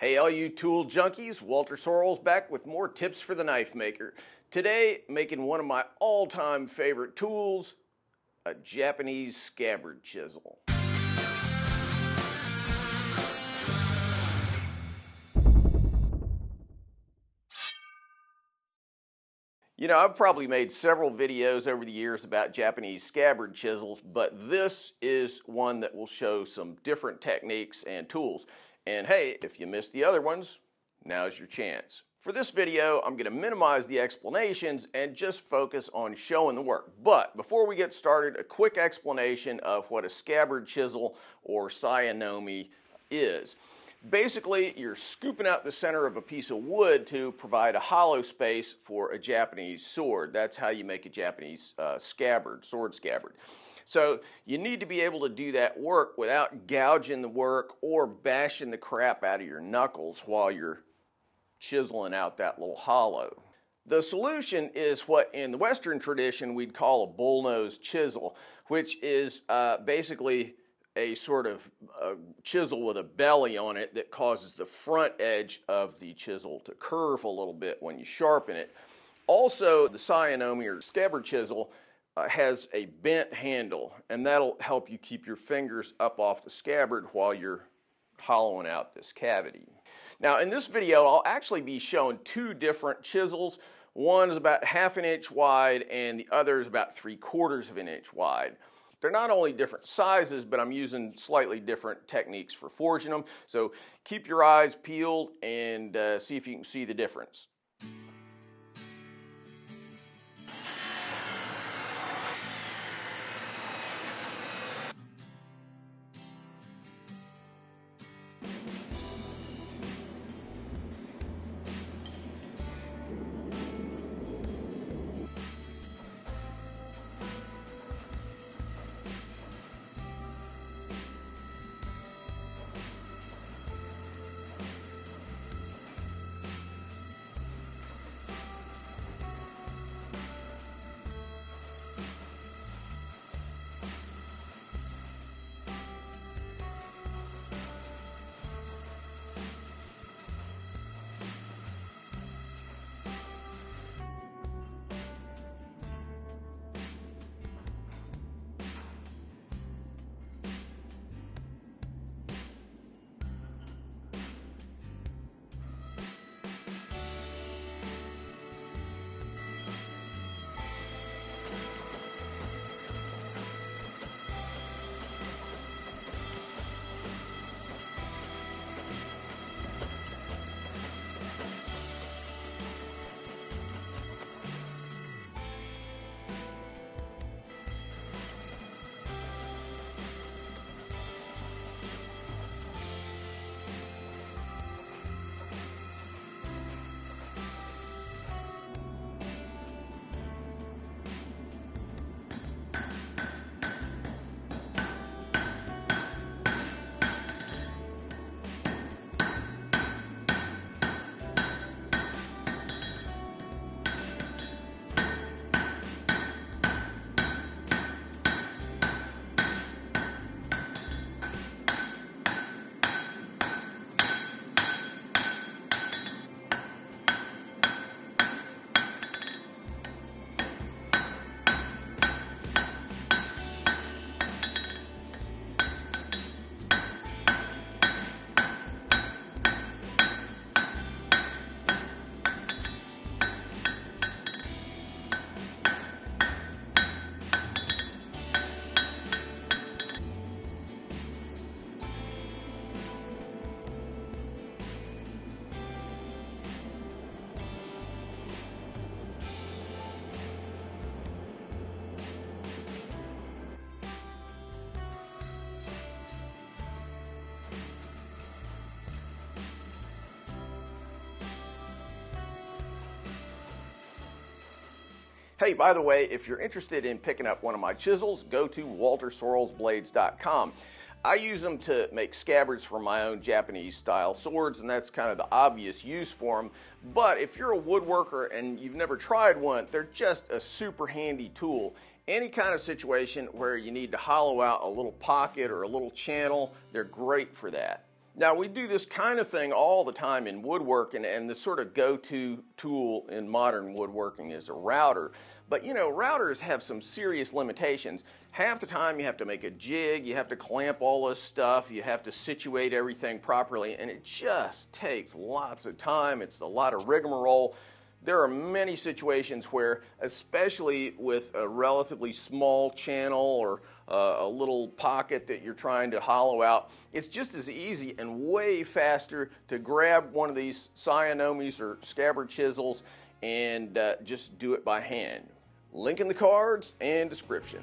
Hey all you tool junkies, Walter Sorrells back with more tips for the knife maker. Today, making one of my all-time favorite tools, a Japanese scabbard chisel. You know, I've probably made several videos over the years about Japanese scabbard chisels, but this is one that will show some different techniques and tools. And hey, if you missed the other ones, now's your chance. For this video, I'm going to minimize the explanations and just focus on showing the work. But before we get started, a quick explanation of what a scabbard chisel or cyomi is. Basically, you're scooping out the center of a piece of wood to provide a hollow space for a Japanese sword. That's how you make a Japanese scabbard, sword scabbard. So you need to be able to do that work without gouging the work or bashing the crap out of your knuckles while you're chiseling out that little hollow. The solution is what in the Western tradition we'd call a bullnose chisel, which is basically a sort of chisel with a belly on it that causes the front edge of the chisel to curve a little bit when you sharpen it. Also, the cyomi or scabbard chisel has a bent handle, and that'll help you keep your fingers up off the scabbard while you're hollowing out this cavity. Now, in this video, I'll actually be showing two different chisels. One is about 1/2 inch wide, and the other is about 3/4 of an inch wide. They're not only different sizes, but I'm using slightly different techniques for forging them. So keep your eyes peeled and see if you can see the difference. Hey, by the way, if you're interested in picking up one of my chisels, go to waltersorrellsblades.com. I use them to make scabbards for my own Japanese style swords, and that's kind of the obvious use for them. But if you're a woodworker and you've never tried one, they're just a super handy tool. Any kind of situation where you need to hollow out a little pocket or a little channel, they're great for that. Now, we do this kind of thing all the time in woodworking, and the sort of go-to tool in modern woodworking is a router. But you know, routers have some serious limitations. Half the time you have to make a jig, you have to clamp all this stuff, you have to situate everything properly, and it just takes lots of time. It's a lot of rigmarole. There are many situations where, especially with a relatively small channel or a little pocket that you're trying to hollow out, it's just as easy and way faster to grab one of these cyomis or scabbard chisels and just do it by hand. Link in the cards and description.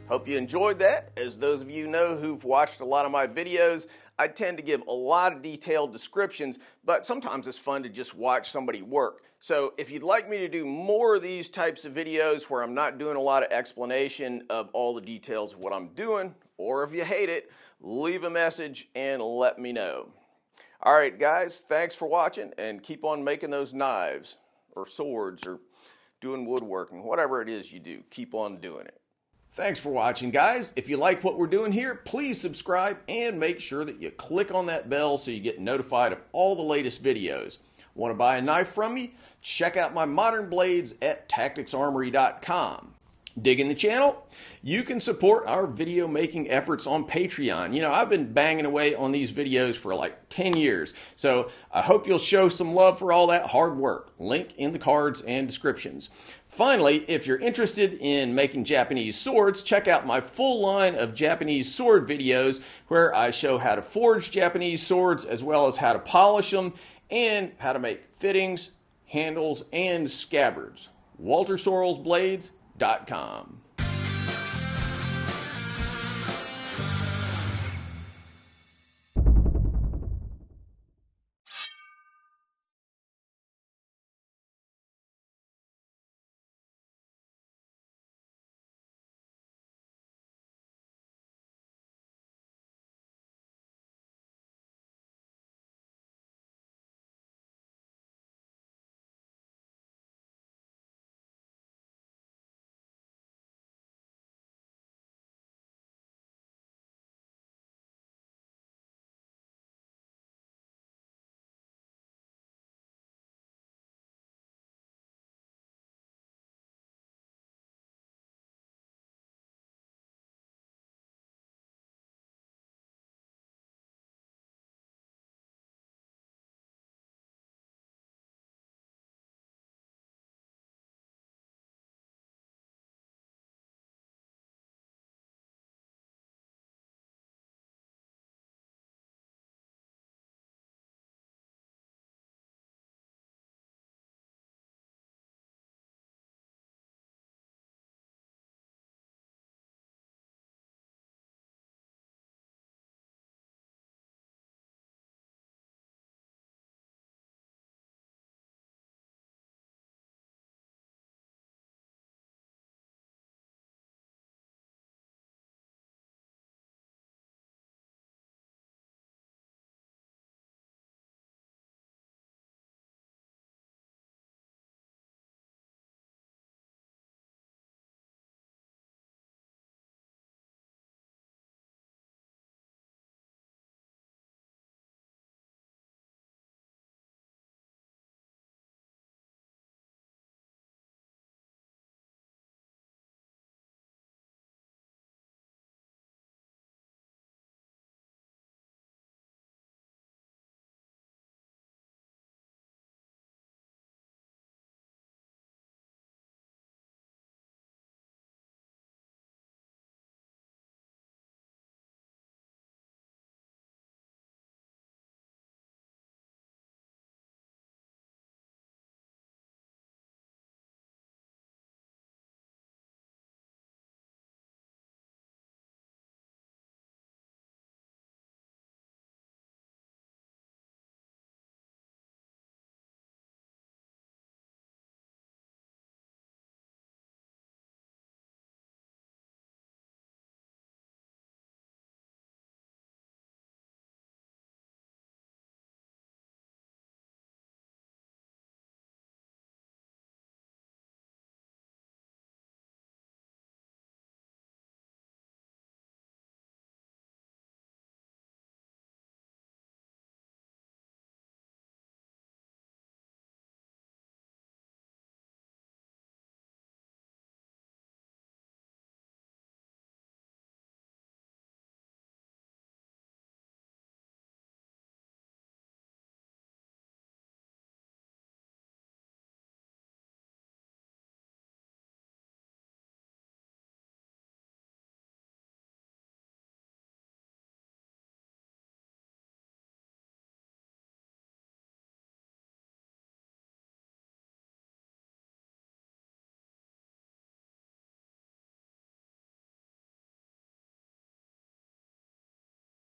Hope you enjoyed that. As those of you know who've watched a lot of my videos, I tend to give a lot of detailed descriptions, but sometimes it's fun to just watch somebody work. So if you'd like me to do more of these types of videos where I'm not doing a lot of explanation of all the details of what I'm doing, or if you hate it, leave a message and let me know. All right, guys, thanks for watching, and keep on making those knives or swords or doing woodworking, whatever it is you do, keep on doing it. Thanks for watching, guys. If you like what we're doing here, please subscribe and make sure that you click on that bell so you get notified of all the latest videos. Want to buy a knife from me? Check out my modern blades at tacticsarmory.com. Digging the channel? You can support our video making efforts on Patreon. You know, I've been banging away on these videos for like 10 years, so I hope you'll show some love for all that hard work. Link in the cards and descriptions. Finally, if you're interested in making Japanese swords, check out my full line of Japanese sword videos where I show how to forge Japanese swords as well as how to polish them and how to make fittings, handles, and scabbards. WalterSorrellsBlades.com.